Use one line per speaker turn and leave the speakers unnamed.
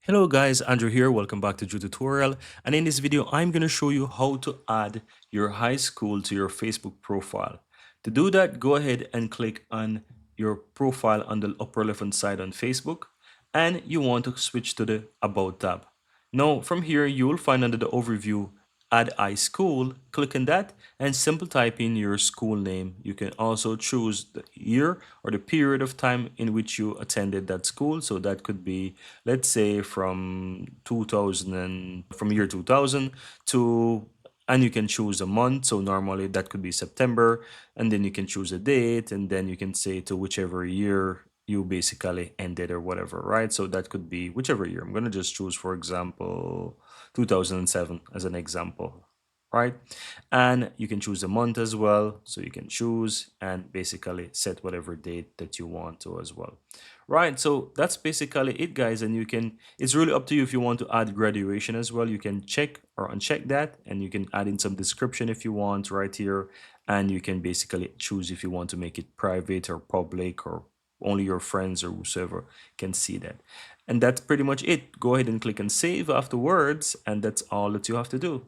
Hello guys, Andrew here. Welcome back to Drew Tutorial. And in this video, I'm going to show you how to add your high school to your Facebook profile. To do that, go ahead and click on your profile on the upper left hand side on Facebook. And you want to switch to the About tab. Now, from here, you will find under the overview add iSchool, click on that and simple type in your school name. You can also choose the year or the period of time in which you attended that school. So that could be, let's say, from 2000 and from year 2000 to, and you can choose a month. So normally that could be September, and then you can choose a date, and then you can say to whichever year you basically ended or whatever, right? So that could be whichever year. I'm going to just choose, for example, 2007 as an example, right? And you can choose a month as well. So you can choose and basically set whatever date that you want to as well. Right, so that's basically it, guys. And you can, it's really up to you if you want to add graduation as well. You can check or uncheck that, and you can add in some description if you want right here. And you can basically choose if you want to make it private or public, or only your friends or whoever can see that. And that's pretty much it. Go ahead and click on save afterwards, and that's all that you have to do.